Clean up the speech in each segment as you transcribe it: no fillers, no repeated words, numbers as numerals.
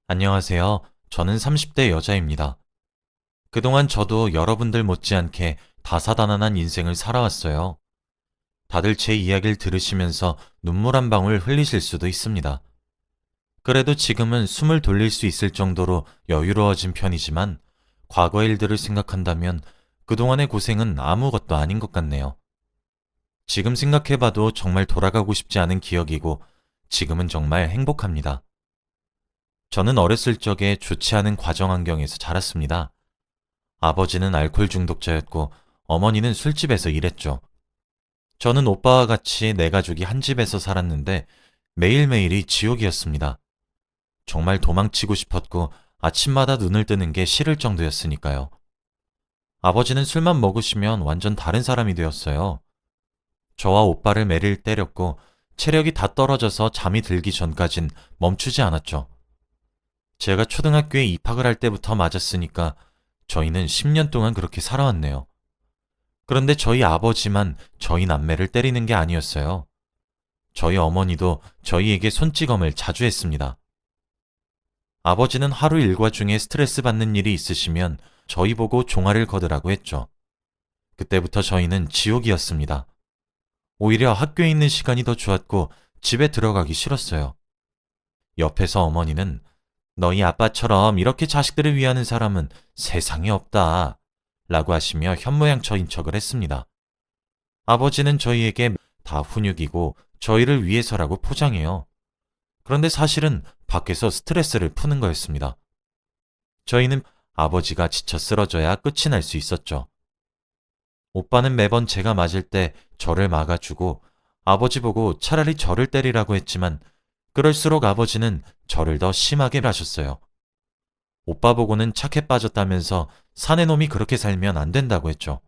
안녕하세요. 저는 30대 여자입니다. 그동안 저도 여러분들 못지않게 다사다난한 인생을 살아왔어요. 다들 제 이야기를 들으시면서 눈물 한 방울 흘리실 수도 있습니다. 그래도 지금은 숨을 돌릴 수 있을 정도로 여유로워진 편이지만 과거 일들을 생각한다면 그동안의 고생은 아무것도 아닌 것 같네요. 지금 생각해봐도 정말 돌아가고 싶지 않은 기억이고 지금은 정말 행복합니다. 저는 어렸을 적에 좋지 않은 가정 환경에서 자랐습니다. 아버지는 알코올 중독자였고 어머니는 술집에서 일했죠. 저는 오빠와 같이 네 가족이 한 집에서 살았는데 매일매일이 지옥이었습니다. 정말 도망치고 싶었고 아침마다 눈을 뜨는 게 싫을 정도였으니까요. 아버지는 술만 먹으시면 완전 다른 사람이 되었어요. 저와 오빠를 매일 때렸고 체력이 다 떨어져서 잠이 들기 전까진 멈추지 않았죠. 제가 초등학교에 입학을 할 때부터 맞았으니까 저희는 10년 동안 그렇게 살아왔네요. 그런데 저희 아버지만 저희 남매를 때리는 게 아니었어요. 저희 어머니도 저희에게 손찌검을 자주 했습니다. 아버지는 하루 일과 중에 스트레스 받는 일이 있으시면 저희 보고 종아리를 거두라고 했죠. 그때부터 저희는 지옥이었습니다. 오히려 학교에 있는 시간이 더 좋았고 집에 들어가기 싫었어요. 옆에서 어머니는 너희 아빠처럼 이렇게 자식들을 위하는 사람은 세상에 없다 라고 하시며 현모양처인 척을 했습니다. 아버지는 저희에게 다 훈육이고 저희를 위해서라고 포장해요. 그런데 사실은 밖에서 스트레스를 푸는 거였습니다. 저희는 아버지가 지쳐 쓰러져야 끝이 날 수 있었죠. 오빠는 매번 제가 맞을 때 저를 막아주고 아버지 보고 차라리 저를 때리라고 했지만 그럴수록 아버지는 저를 더 심하게 하셨어요. 오빠 보고는 착해 빠졌다면서 사내 놈이 그렇게 살면 안 된다고 했죠.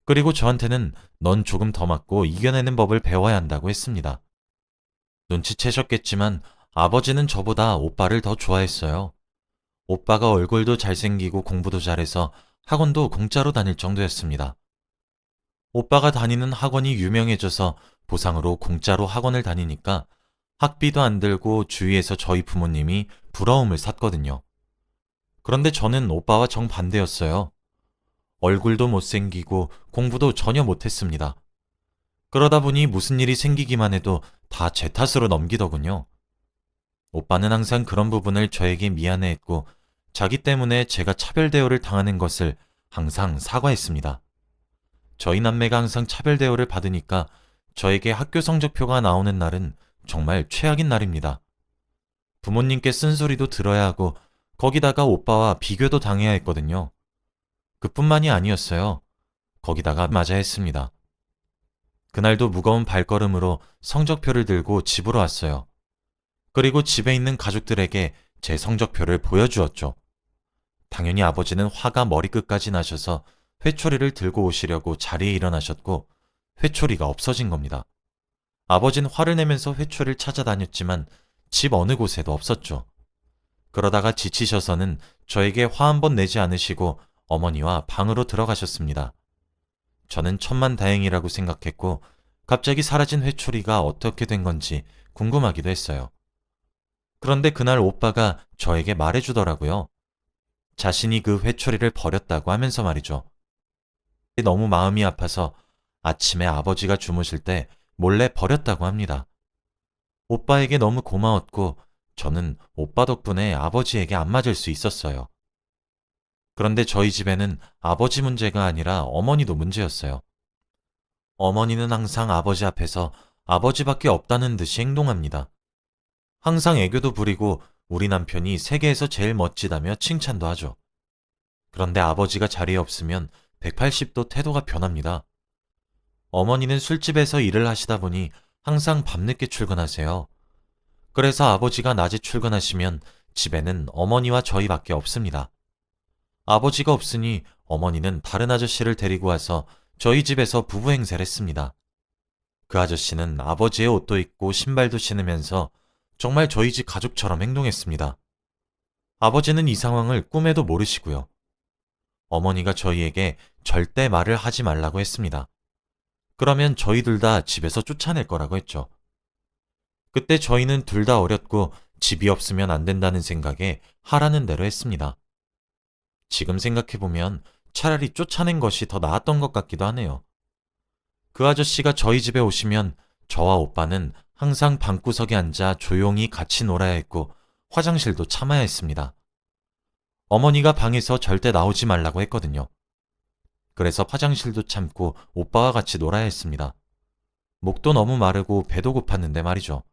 그리고 저한테는 넌 조금 더 맞고 이겨내는 법을 배워야 한다고 했습니다. 눈치채셨겠지만 아버지는 저보다 오빠를 더 좋아했어요. 오빠가 얼굴도 잘생기고 공부도 잘해서 학원도 공짜로 다닐 정도였습니다. 오빠가 다니는 학원이 유명해져서 보상으로 공짜로 학원을 다니니까 학비도 안 들고 주위에서 저희 부모님이 부러움을 샀거든요. 그런데 저는 오빠와 정반대였어요. 얼굴도 못생기고 공부도 전혀 못했습니다. 그러다 보니 무슨 일이 생기기만 해도 다 제 탓으로 넘기더군요. 오빠는 항상 그런 부분을 저에게 미안해했고 자기 때문에 제가 차별 대우를 당하는 것을 항상 사과했습니다. 저희 남매가 항상 차별 대우를 받으니까 저에게 학교 성적표가 나오는 날은 정말 최악인 날입니다. 부모님께 쓴소리도 들어야 하고 거기다가 오빠와 비교도 당해야 했거든요. 그뿐만이 아니었어요. 거기다가 맞아야 했습니다. 그날도 무거운 발걸음으로 성적표를 들고 집으로 왔어요. 그리고 집에 있는 가족들에게 제 성적표를 보여주었죠. 당연히 아버지는 화가 머리끝까지 나셔서 회초리를 들고 오시려고 자리에 일어나셨고 회초리가 없어진 겁니다. 아버지는 화를 내면서 회초리를 찾아다녔지만 집 어느 곳에도 없었죠. 그러다가 지치셔서는 저에게 화 한 번 내지 않으시고 어머니와 방으로 들어가셨습니다. 저는 천만다행이라고 생각했고 갑자기 사라진 회초리가 어떻게 된 건지 궁금하기도 했어요. 그런데 그날 오빠가 저에게 말해주더라고요. 자신이 그 회초리를 버렸다고 하면서 말이죠. 너무 마음이 아파서 아침에 아버지가 주무실 때 몰래 버렸다고 합니다. 오빠에게 너무 고마웠고 저는 오빠 덕분에 아버지에게 안 맞을 수 있었어요. 그런데 저희 집에는 아버지 문제가 아니라 어머니도 문제였어요. 어머니는 항상 아버지 앞에서 아버지밖에 없다는 듯이 행동합니다. 항상 애교도 부리고 우리 남편이 세계에서 제일 멋지다며 칭찬도 하죠. 그런데 아버지가 자리에 없으면 180도 태도가 변합니다. 어머니는 술집에서 일을 하시다 보니 항상 밤늦게 출근하세요. 그래서 아버지가 낮에 출근하시면 집에는 어머니와 저희밖에 없습니다. 아버지가 없으니 어머니는 다른 아저씨를 데리고 와서 저희 집에서 부부 행세를 했습니다. 그 아저씨는 아버지의 옷도 입고 신발도 신으면서 정말 저희 집 가족처럼 행동했습니다. 아버지는 이 상황을 꿈에도 모르시고요. 어머니가 저희에게 절대 말을 하지 말라고 했습니다. 그러면 저희 둘 다 집에서 쫓아낼 거라고 했죠. 그때 저희는 둘 다 어렸고 집이 없으면 안 된다는 생각에 하라는 대로 했습니다. 지금 생각해보면 차라리 쫓아낸 것이 더 나았던 것 같기도 하네요. 그 아저씨가 저희 집에 오시면 저와 오빠는 항상 방구석에 앉아 조용히 같이 놀아야 했고 화장실도 참아야 했습니다. 어머니가 방에서 절대 나오지 말라고 했거든요. 그래서 화장실도 참고 오빠와 같이 놀아야 했습니다. 목도 너무 마르고 배도 고팠는데 말이죠.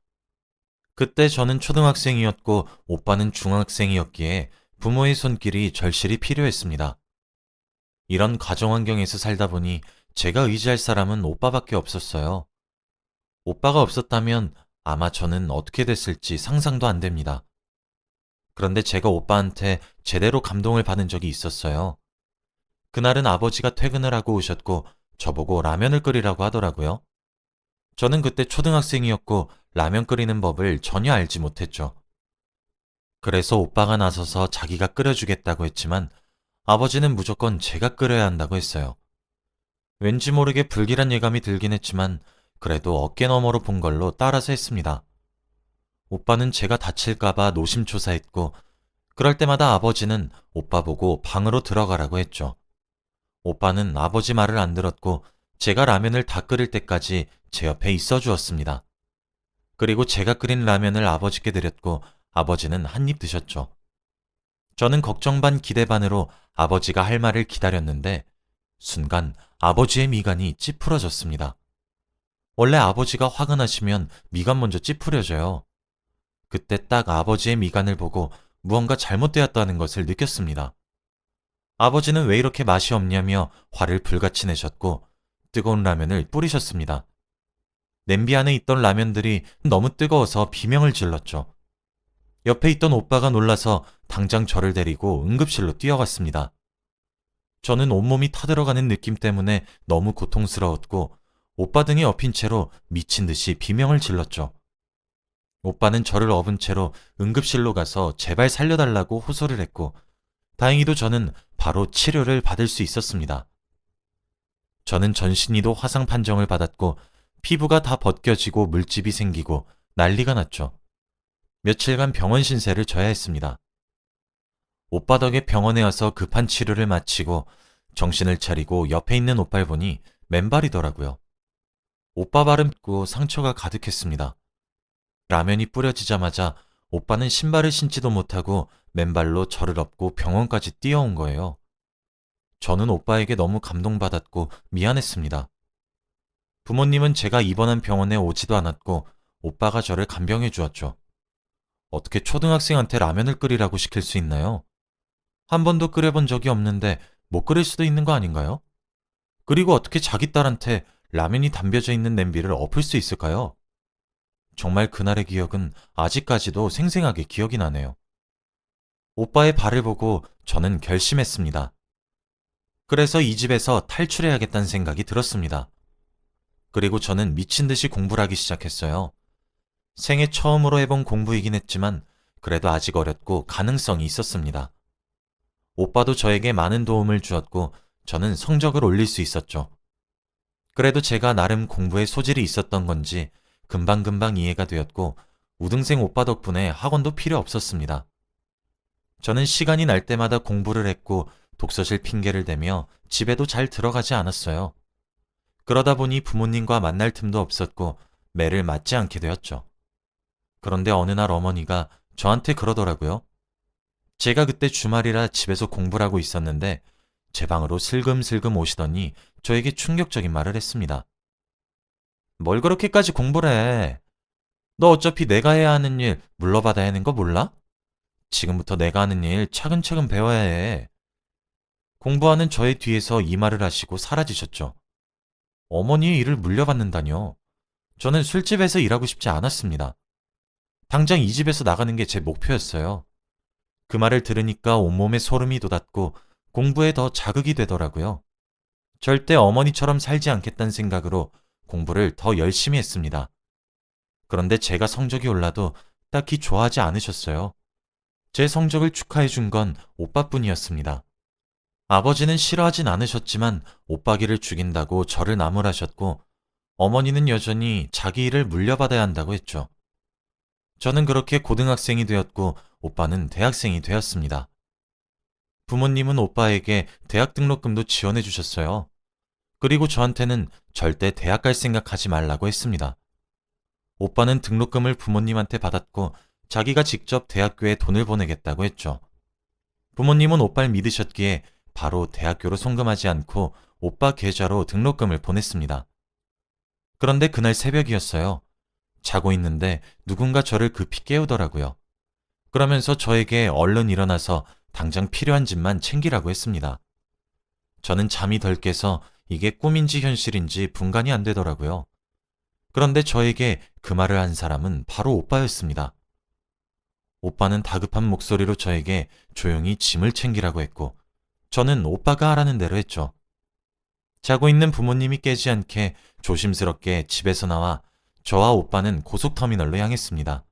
그때 저는 초등학생이었고 오빠는 중학생이었기에 부모의 손길이 절실히 필요했습니다. 이런 가정 환경에서 살다 보니 제가 의지할 사람은 오빠밖에 없었어요. 오빠가 없었다면 아마 저는 어떻게 됐을지 상상도 안 됩니다. 그런데 제가 오빠한테 제대로 감동을 받은 적이 있었어요. 그날은 아버지가 퇴근을 하고 오셨고 저보고 라면을 끓이라고 하더라고요. 저는 그때 초등학생이었고 라면 끓이는 법을 전혀 알지 못했죠. 그래서 오빠가 나서서 자기가 끓여주겠다고 했지만 아버지는 무조건 제가 끓여야 한다고 했어요. 왠지 모르게 불길한 예감이 들긴 했지만 그래도 어깨 너머로 본 걸로 따라서 했습니다. 오빠는 제가 다칠까봐 노심초사했고 그럴 때마다 아버지는 오빠 보고 방으로 들어가라고 했죠. 오빠는 아버지 말을 안 들었고 제가 라면을 다 끓일 때까지 제 옆에 있어 주었습니다. 그리고 제가 끓인 라면을 아버지께 드렸고 아버지는 한 입 드셨죠. 저는 걱정 반 기대 반으로 아버지가 할 말을 기다렸는데 순간 아버지의 미간이 찌푸러졌습니다. 원래 아버지가 화가 나시면 미간 먼저 찌푸려져요. 그때 딱 아버지의 미간을 보고 무언가 잘못되었다는 것을 느꼈습니다. 아버지는 왜 이렇게 맛이 없냐며 화를 불같이 내셨고 뜨거운 라면을 뿌리셨습니다. 냄비 안에 있던 라면들이 너무 뜨거워서 비명을 질렀죠. 옆에 있던 오빠가 놀라서 당장 저를 데리고 응급실로 뛰어갔습니다. 저는 온몸이 타들어가는 느낌 때문에 너무 고통스러웠고 오빠 등에 엎인 채로 미친 듯이 비명을 질렀죠. 오빠는 저를 업은 채로 응급실로 가서 제발 살려달라고 호소를 했고 다행히도 저는 바로 치료를 받을 수 있었습니다. 저는 전신이도 화상 판정을 받았고 피부가 다 벗겨지고 물집이 생기고 난리가 났죠. 며칠간 병원 신세를 져야 했습니다. 오빠 덕에 병원에 와서 급한 치료를 마치고 정신을 차리고 옆에 있는 오빠를 보니 맨발이더라고요. 오빠 발은 붓고 상처가 가득했습니다. 라면이 뿌려지자마자 오빠는 신발을 신지도 못하고 맨발로 저를 업고 병원까지 뛰어온 거예요. 저는 오빠에게 너무 감동받았고 미안했습니다. 부모님은 제가 입원한 병원에 오지도 않았고 오빠가 저를 간병해 주었죠. 어떻게 초등학생한테 라면을 끓이라고 시킬 수 있나요? 한 번도 끓여본 적이 없는데 못 끓일 수도 있는 거 아닌가요? 그리고 어떻게 자기 딸한테 라면이 담겨져 있는 냄비를 엎을 수 있을까요? 정말 그날의 기억은 아직까지도 생생하게 기억이 나네요. 오빠의 발을 보고 저는 결심했습니다. 그래서 이 집에서 탈출해야겠다는 생각이 들었습니다. 그리고 저는 미친 듯이 공부를 하기 시작했어요. 생애 처음으로 해본 공부이긴 했지만 그래도 아직 어렸고 가능성이 있었습니다. 오빠도 저에게 많은 도움을 주었고 저는 성적을 올릴 수 있었죠. 그래도 제가 나름 공부에 소질이 있었던 건지 금방금방 이해가 되었고 우등생 오빠 덕분에 학원도 필요 없었습니다. 저는 시간이 날 때마다 공부를 했고 독서실 핑계를 대며 집에도 잘 들어가지 않았어요. 그러다 보니 부모님과 만날 틈도 없었고 매를 맞지 않게 되었죠. 그런데 어느 날 어머니가 저한테 그러더라고요. 제가 그때 주말이라 집에서 공부를 하고 있었는데 제 방으로 슬금슬금 오시더니 저에게 충격적인 말을 했습니다. 뭘 그렇게까지 공부를 해? 너 어차피 내가 해야 하는 일 물러받아야 하는 거 몰라? 지금부터 내가 하는 일 차근차근 배워야 해. 공부하는 저의 뒤에서 이 말을 하시고 사라지셨죠. 어머니의 일을 물려받는다뇨. 저는 술집에서 일하고 싶지 않았습니다. 당장 이 집에서 나가는 게 제 목표였어요. 그 말을 들으니까 온몸에 소름이 돋았고 공부에 더 자극이 되더라고요. 절대 어머니처럼 살지 않겠다는 생각으로 공부를 더 열심히 했습니다. 그런데 제가 성적이 올라도 딱히 좋아하지 않으셨어요. 제 성적을 축하해 준 건 오빠뿐이었습니다. 아버지는 싫어하진 않으셨지만 오빠기를 죽인다고 저를 나무라셨고 어머니는 여전히 자기 일을 물려받아야 한다고 했죠. 저는 그렇게 고등학생이 되었고 오빠는 대학생이 되었습니다. 부모님은 오빠에게 대학 등록금도 지원해 주셨어요. 그리고 저한테는 절대 대학 갈 생각하지 말라고 했습니다. 오빠는 등록금을 부모님한테 받았고 자기가 직접 대학교에 돈을 보내겠다고 했죠. 부모님은 오빠를 믿으셨기에 바로 대학교로 송금하지 않고 오빠 계좌로 등록금을 보냈습니다. 그런데 그날 새벽이었어요. 자고 있는데 누군가 저를 급히 깨우더라고요. 그러면서 저에게 얼른 일어나서 당장 필요한 집만 챙기라고 했습니다. 저는 잠이 덜 깨서 이게 꿈인지 현실인지 분간이 안 되더라고요. 그런데 저에게 그 말을 한 사람은 바로 오빠였습니다. 오빠는 다급한 목소리로 저에게 조용히 짐을 챙기라고 했고, 저는 오빠가 하라는 대로 했죠. 자고 있는 부모님이 깨지 않게 조심스럽게 집에서 나와 저와 오빠는 고속터미널로 향했습니다.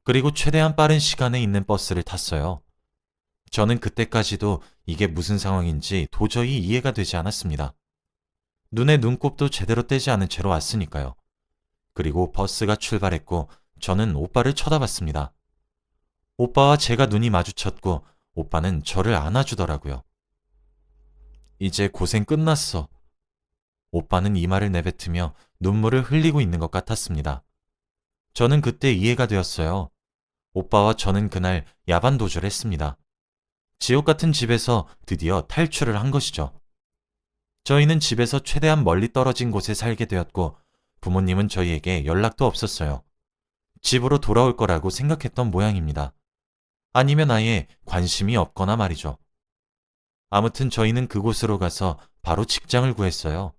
그리고 최대한 빠른 시간에 있는 버스를 탔어요. 저는 그때까지도 이게 무슨 상황인지 도저히 이해가 되지 않았습니다. 눈에 눈곱도 제대로 떼지 않은 채로 왔으니까요. 그리고 버스가 출발했고 저는 오빠를 쳐다봤습니다. 오빠와 제가 눈이 마주쳤고 오빠는 저를 안아주더라고요. 이제 고생 끝났어. 오빠는 이 말을 내뱉으며 눈물을 흘리고 있는 것 같았습니다. 저는 그때 이해가 되었어요. 오빠와 저는 그날 야반 도주를 했습니다. 지옥 같은 집에서 드디어 탈출을 한 것이죠. 저희는 집에서 최대한 멀리 떨어진 곳에 살게 되었고 부모님은 저희에게 연락도 없었어요. 집으로 돌아올 거라고 생각했던 모양입니다. 아니면 아예 관심이 없거나 말이죠. 아무튼 저희는 그곳으로 가서 바로 직장을 구했어요.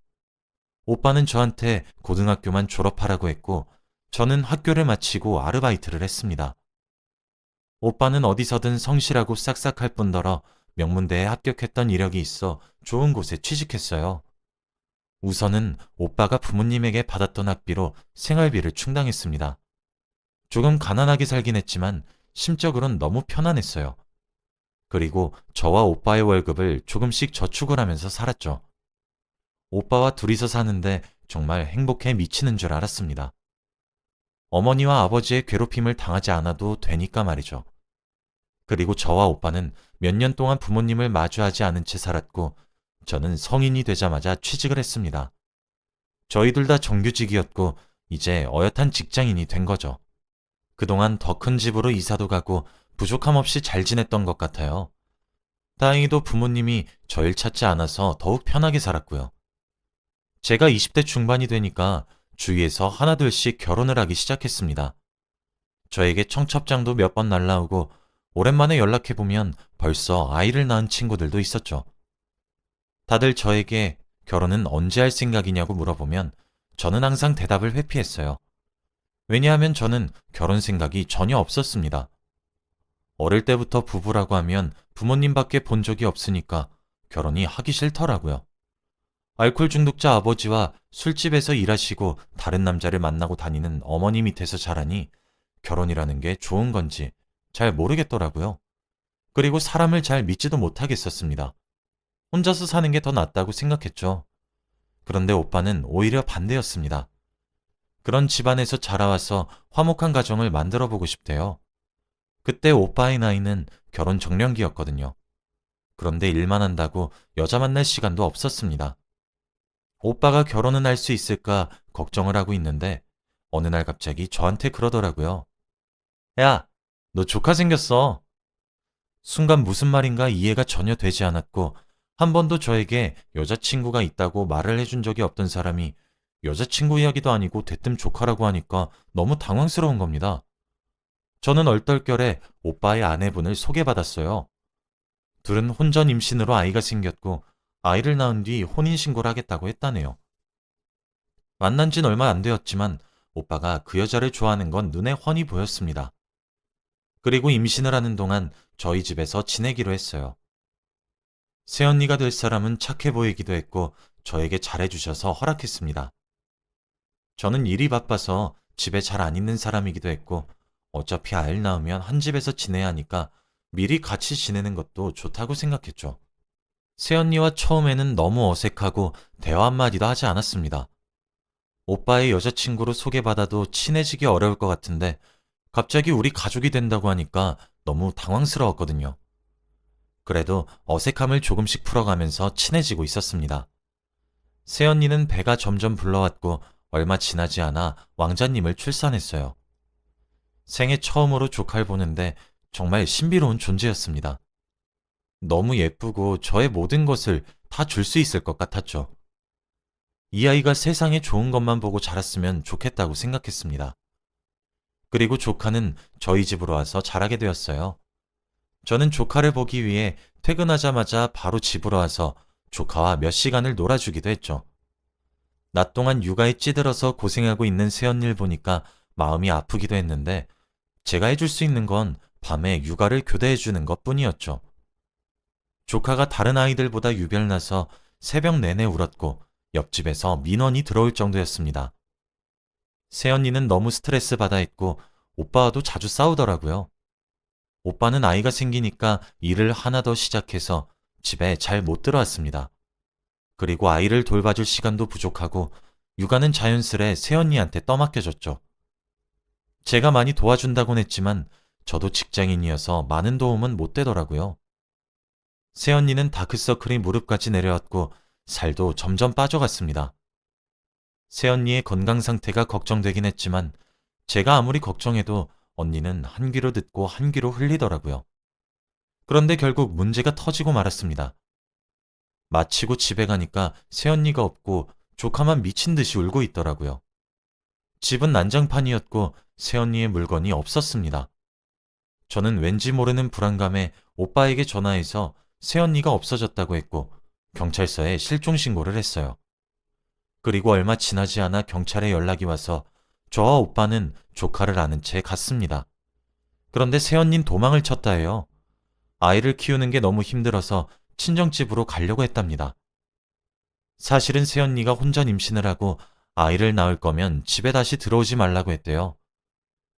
오빠는 저한테 고등학교만 졸업하라고 했고 저는 학교를 마치고 아르바이트를 했습니다. 오빠는 어디서든 성실하고 싹싹할 뿐더러 명문대에 합격했던 이력이 있어 좋은 곳에 취직했어요. 우선은 오빠가 부모님에게 받았던 학비로 생활비를 충당했습니다. 조금 가난하게 살긴 했지만 심적으론 너무 편안했어요. 그리고 저와 오빠의 월급을 조금씩 저축을 하면서 살았죠. 오빠와 둘이서 사는데 정말 행복해 미치는 줄 알았습니다. 어머니와 아버지의 괴롭힘을 당하지 않아도 되니까 말이죠. 그리고 저와 오빠는 몇 년 동안 부모님을 마주하지 않은 채 살았고 저는 성인이 되자마자 취직을 했습니다. 저희 둘 다 정규직이었고 이제 어엿한 직장인이 된 거죠. 그동안 더 큰 집으로 이사도 가고 부족함 없이 잘 지냈던 것 같아요. 다행히도 부모님이 저를 찾지 않아서 더욱 편하게 살았고요. 제가 20대 중반이 되니까 주위에서 하나둘씩 결혼을 하기 시작했습니다. 저에게 청첩장도 몇 번 날라오고 오랜만에 연락해보면 벌써 아이를 낳은 친구들도 있었죠. 다들 저에게 결혼은 언제 할 생각이냐고 물어보면 저는 항상 대답을 회피했어요. 왜냐하면 저는 결혼 생각이 전혀 없었습니다. 어릴 때부터 부부라고 하면 부모님밖에 본 적이 없으니까 결혼이 하기 싫더라고요. 알코올 중독자 아버지와 술집에서 일하시고 다른 남자를 만나고 다니는 어머니 밑에서 자라니 결혼이라는 게 좋은 건지 잘 모르겠더라고요. 그리고 사람을 잘 믿지도 못하겠었습니다. 혼자서 사는 게 더 낫다고 생각했죠. 그런데 오빠는 오히려 반대였습니다. 그런 집안에서 자라와서 화목한 가정을 만들어 보고 싶대요. 그때 오빠의 나이는 결혼 정년기였거든요. 그런데 일만 한다고 여자 만날 시간도 없었습니다. 오빠가 결혼은 할 수 있을까 걱정을 하고 있는데 어느 날 갑자기 저한테 그러더라고요. 야, 너 조카 생겼어. 순간 무슨 말인가 이해가 전혀 되지 않았고 한 번도 저에게 여자친구가 있다고 말을 해준 적이 없던 사람이 여자친구 이야기도 아니고 대뜸 조카라고 하니까 너무 당황스러운 겁니다. 저는 얼떨결에 오빠의 아내분을 소개받았어요. 둘은 혼전 임신으로 아이가 생겼고 아이를 낳은 뒤 혼인신고를 하겠다고 했다네요. 만난 진 얼마 안 되었지만 오빠가 그 여자를 좋아하는 건 눈에 훤히 보였습니다. 그리고 임신을 하는 동안 저희 집에서 지내기로 했어요. 새언니가 될 사람은 착해 보이기도 했고 저에게 잘해주셔서 허락했습니다. 저는 일이 바빠서 집에 잘 안 있는 사람이기도 했고 어차피 아이를 낳으면 한 집에서 지내야 하니까 미리 같이 지내는 것도 좋다고 생각했죠. 새언니와 처음에는 너무 어색하고 대화 한마디도 하지 않았습니다. 오빠의 여자친구로 소개받아도 친해지기 어려울 것 같은데 갑자기 우리 가족이 된다고 하니까 너무 당황스러웠거든요. 그래도 어색함을 조금씩 풀어가면서 친해지고 있었습니다. 새언니는 배가 점점 불러왔고 얼마 지나지 않아 왕자님을 출산했어요. 생애 처음으로 조카를 보는데 정말 신비로운 존재였습니다. 너무 예쁘고 저의 모든 것을 다 줄 수 있을 것 같았죠. 이 아이가 세상에 좋은 것만 보고 자랐으면 좋겠다고 생각했습니다. 그리고 조카는 저희 집으로 와서 자라게 되었어요. 저는 조카를 보기 위해 퇴근하자마자 바로 집으로 와서 조카와 몇 시간을 놀아주기도 했죠. 낮 동안 육아에 찌들어서 고생하고 있는 새언니를 보니까 마음이 아프기도 했는데 제가 해줄 수 있는 건 밤에 육아를 교대해주는 것 뿐이었죠. 조카가 다른 아이들보다 유별나서 새벽 내내 울었고 옆집에서 민원이 들어올 정도였습니다. 새언니는 너무 스트레스 받아 했고 오빠와도 자주 싸우더라고요. 오빠는 아이가 생기니까 일을 하나 더 시작해서 집에 잘 못 들어왔습니다. 그리고 아이를 돌봐줄 시간도 부족하고 육아는 자연스레 새언니한테 떠맡겨졌죠. 제가 많이 도와준다곤 했지만 저도 직장인이어서 많은 도움은 못 되더라고요. 새언니는 다크서클이 무릎까지 내려왔고 살도 점점 빠져갔습니다. 새언니의 건강 상태가 걱정되긴 했지만 제가 아무리 걱정해도 언니는 한 귀로 듣고 한 귀로 흘리더라고요. 그런데 결국 문제가 터지고 말았습니다. 마치고 집에 가니까 새언니가 없고 조카만 미친 듯이 울고 있더라고요. 집은 난장판이었고 새언니의 물건이 없었습니다. 저는 왠지 모르는 불안감에 오빠에게 전화해서 새언니가 없어졌다고 했고 경찰서에 실종 신고를 했어요. 그리고 얼마 지나지 않아 경찰에 연락이 와서 저와 오빠는 조카를 아는 채 갔습니다. 그런데 새언니는 도망을 쳤다 해요. 아이를 키우는 게 너무 힘들어서 친정집으로 가려고 했답니다. 사실은 새언니가 혼자 임신을 하고 아이를 낳을 거면 집에 다시 들어오지 말라고 했대요.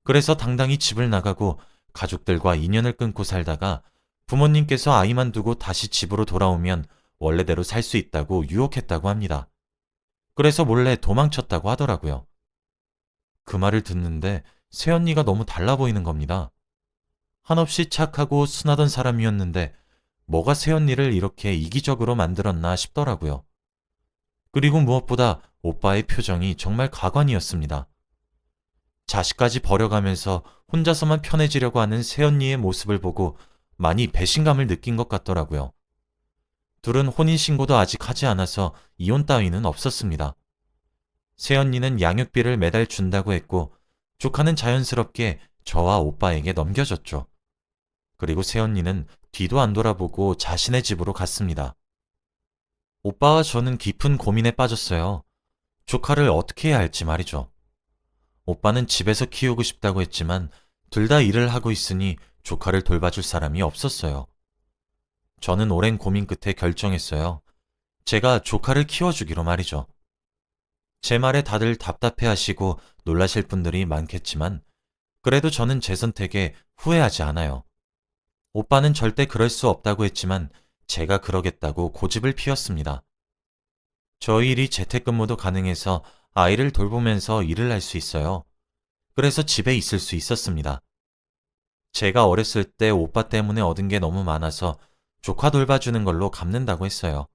그래서 당당히 집을 나가고 가족들과 인연을 끊고 살다가 부모님께서 아이만 두고 다시 집으로 돌아오면 원래대로 살 수 있다고 유혹했다고 합니다. 그래서 몰래 도망쳤다고 하더라고요. 그 말을 듣는데 새언니가 너무 달라 보이는 겁니다. 한없이 착하고 순하던 사람이었는데 뭐가 새언니를 이렇게 이기적으로 만들었나 싶더라고요. 그리고 무엇보다 오빠의 표정이 정말 가관이었습니다. 자식까지 버려가면서 혼자서만 편해지려고 하는 새언니의 모습을 보고 많이 배신감을 느낀 것 같더라고요. 둘은 혼인신고도 아직 하지 않아서 이혼 따위는 없었습니다. 새언니는 양육비를 매달 준다고 했고 조카는 자연스럽게 저와 오빠에게 넘겨졌죠. 그리고 새언니는 뒤도 안 돌아보고 자신의 집으로 갔습니다. 오빠와 저는 깊은 고민에 빠졌어요. 조카를 어떻게 해야 할지 말이죠. 오빠는 집에서 키우고 싶다고 했지만 둘 다 일을 하고 있으니 조카를 돌봐줄 사람이 없었어요. 저는 오랜 고민 끝에 결정했어요. 제가 조카를 키워주기로 말이죠. 제 말에 다들 답답해하시고 놀라실 분들이 많겠지만 그래도 저는 제 선택에 후회하지 않아요. 오빠는 절대 그럴 수 없다고 했지만 제가 그러겠다고 고집을 피웠습니다. 저희 일이 재택근무도 가능해서 아이를 돌보면서 일을 할 수 있어요. 그래서 집에 있을 수 있었습니다. 제가 어렸을 때 오빠 때문에 얻은 게 너무 많아서 조카 돌봐주는 걸로 갚는다고 했어요.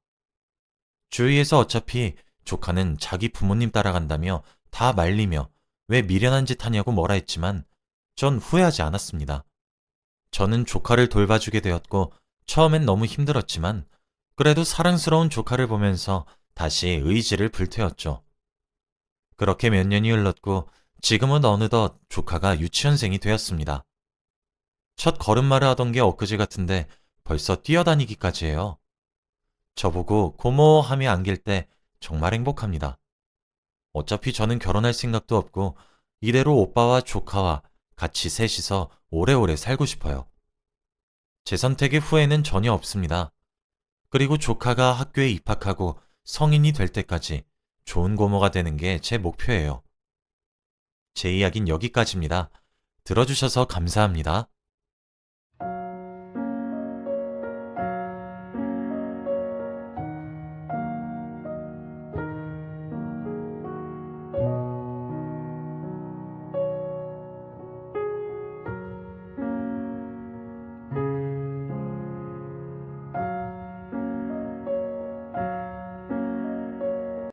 주위에서 어차피 조카는 자기 부모님 따라간다며 다 말리며 왜 미련한 짓 하냐고 뭐라 했지만 전 후회하지 않았습니다. 저는 조카를 돌봐주게 되었고 처음엔 너무 힘들었지만 그래도 사랑스러운 조카를 보면서 다시 의지를 불태웠죠. 그렇게 몇 년이 흘렀고 지금은 어느덧 조카가 유치원생이 되었습니다. 첫 걸음마를 하던 게 엊그제 같은데 벌써 뛰어다니기까지 해요. 저보고 고모 하며 안길 때 정말 행복합니다. 어차피 저는 결혼할 생각도 없고 이대로 오빠와 조카와 같이 셋이서 오래오래 살고 싶어요. 제 선택의 후회는 전혀 없습니다. 그리고 조카가 학교에 입학하고 성인이 될 때까지 좋은 고모가 되는 게 제 목표예요. 제 이야기는 여기까지입니다. 들어주셔서 감사합니다.